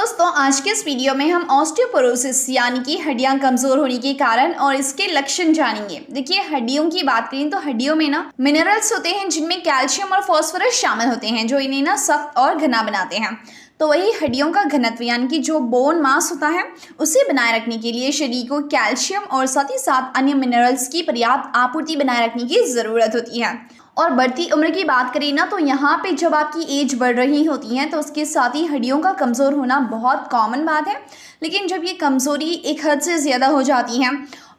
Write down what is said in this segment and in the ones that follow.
दोस्तों आज के इस वीडियो में हम ऑस्टियोपोरोसिस यानी कि हड्डियां कमजोर होने के कारण और इसके लक्षण जानेंगे। देखिए हड्डियों की बात करें तो हड्डियों में ना मिनरल्स होते हैं जिनमें कैल्शियम और फास्फोरस शामिल होते हैं जो इन्हें ना सख्त और घना बनाते हैं। तो वही हड्डियों का घनत्व यानी कि जो बोन मास होता है उसे बनाए रखने के लिए शरीर को कैल्शियम और साथ ही साथ अन्य मिनरल्स की पर्याप्त आपूर्ति बनाए रखने की ज़रूरत होती है। और बढ़ती उम्र की बात करें ना तो यहाँ पे जब आपकी एज बढ़ रही होती है तो उसके साथ ही हड्डियों का कमज़ोर होना बहुत कॉमन बात है। लेकिन जब ये कमज़ोरी एक हद से ज़्यादा हो जाती है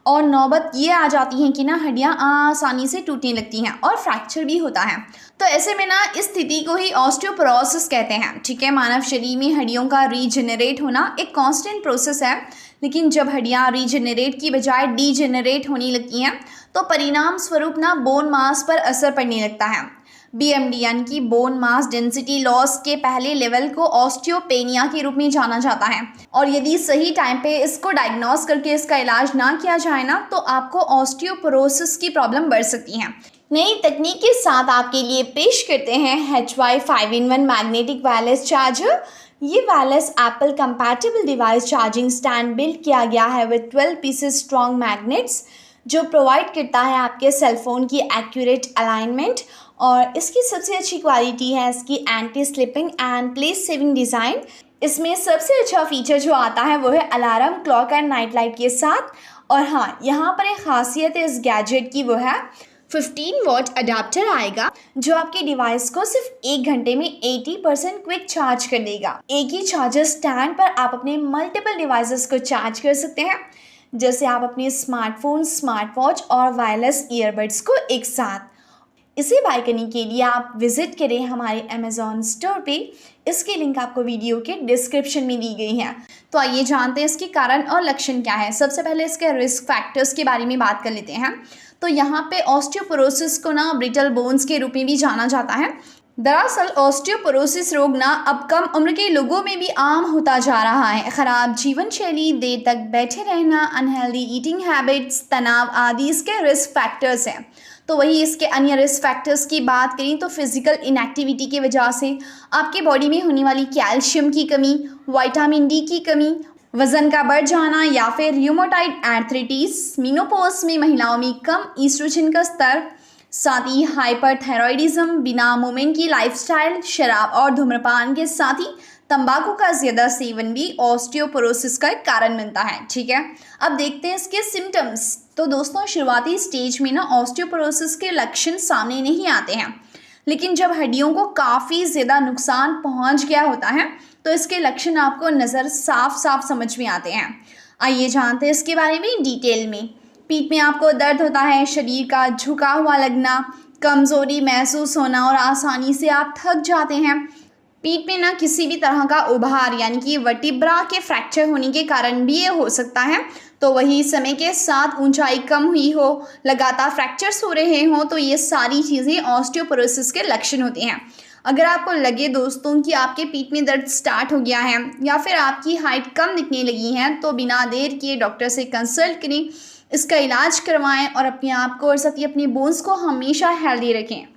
और नौबत ये आ जाती है कि ना हड्डियाँ आसानी से टूटने लगती हैं और फ्रैक्चर भी होता है, तो ऐसे में ना इस स्थिति को ही ऑस्टियोपोरोसिस कहते हैं। ठीक है, मानव शरीर में हड्डियों का रीजनरेट होना एक कांस्टेंट प्रोसेस है, लेकिन जब हड्डियाँ रीजनरेट की बजाय डीजनरेट होने लगती हैं तो परिणाम स्वरूप ना बोन मास पर असर पड़ने लगता है। BMD यानी कि बोन मास डेंसिटी लॉस के पहले लेवल को ऑस्टियोपेनिया के रूप में जाना जाता है। और यदि सही टाइम पे इसको डायग्नोस करके इसका इलाज ना किया जाए ना तो आपको ऑस्टियोपोरोसिस की प्रॉब्लम बढ़ सकती है। नई तकनीक के साथ आपके लिए पेश करते हैं HY 5-in-1 magnetic wireless charger. ये wireless Apple compatible device charging stand build किया गया है विद 12 पीसेस स्ट्रॉन्ग मैग्नेट्स जो प्रोवाइड करता है आपके सेलफोन की एक्यूरेट अलाइनमेंट। और इसकी सबसे अच्छी क्वालिटी है इसकी anti slipping and place saving design. इसमें सबसे अच्छा फीचर जो आता है वो है alarm clock and night light के साथ। और हाँ, यहाँ पर एक खासियत है इस गैजेट की, वो है 15 वॉट अडाप्टर आएगा जो आपके डिवाइस को सिर्फ 1 घंटे में 80% क्विक चार्ज कर देगा। एक ही चार्जर स्टैंड पर आप अपने मल्टीपल डिवाइसेस को चार्ज कर सकते हैं, जैसे आप अपने स्मार्टफोन, स्मार्ट वॉच और वायरलेस ईयरबड्स को एक साथ। इसे बाय करने के लिए आप विजिट करें हमारे अमेज़ॉन स्टोर पे। इसकी लिंक आपको वीडियो के डिस्क्रिप्शन में दी गई है। तो आइए जानते हैं इसके कारण और लक्षण क्या है। सबसे पहले इसके रिस्क फैक्टर्स के बारे में बात कर लेते हैं। तो यहाँ पे ऑस्टियोपोरोसिस को ना ब्रिटल बोन्स के रूप में भी जाना जाता है। दरअसल ऑस्टियोपोरोसिस रोग ना अब कम उम्र के लोगों में भी आम होता जा रहा है। खराब जीवन शैली, देर तक बैठे रहना, अनहेल्दी ईटिंग हैबिट्स, तनाव आदि इसके रिस्क फैक्टर्स हैं। तो वही इसके अन्य रिस्क फैक्टर्स की बात करें तो फिजिकल इनएक्टिविटी की वजह से आपके बॉडी में होने वाली कैल्शियम की कमी, विटामिन D की कमी, वजन का बढ़ जाना या फिर र्यूमेटॉइड आर्थराइटिस, मेनोपॉज में महिलाओं में कम ईस्ट्रोजन का स्तर, साथ ही हाइपरथायरॉयडिज्म, बिना मूवमेंट की लाइफस्टाइल, शराब और धूम्रपान के साथ ही तंबाकू का ज़्यादा सेवन भी ऑस्टियोपोरोसिस का एक कारण बनता है। ठीक है, अब देखते हैं इसके सिम्टम्स। तो दोस्तों शुरुआती स्टेज में ना ऑस्टियोपोरोसिस के लक्षण सामने नहीं आते हैं, लेकिन जब हड्डियों को काफ़ी ज़्यादा नुकसान पहुंच गया होता है तो इसके लक्षण आपको नज़र साफ साफ समझ में आते हैं। आइए जानते हैं इसके बारे में डिटेल में। पीठ में आपको दर्द होता है, शरीर का झुका हुआ लगना, कमज़ोरी महसूस होना और आसानी से आप थक जाते हैं। पीठ में ना किसी भी तरह का उभार यानी कि वर्टिब्रा के फ्रैक्चर होने के कारण भी ये हो सकता है। तो वही समय के साथ ऊंचाई कम हुई हो, लगातार फ्रैक्चर्स हो रहे हों, तो ये सारी चीज़ें ऑस्टियोपोरोसिस के लक्षण होते हैं। अगर आपको लगे दोस्तों कि आपके पीठ में दर्द स्टार्ट हो गया है या फिर आपकी हाइट कम दिखने लगी है तो बिना देर किए डॉक्टर से कंसल्ट करें, इसका इलाज करवाएं और अपने आप को और साथ ही अपने बोन्स को हमेशा हेल्दी रखें।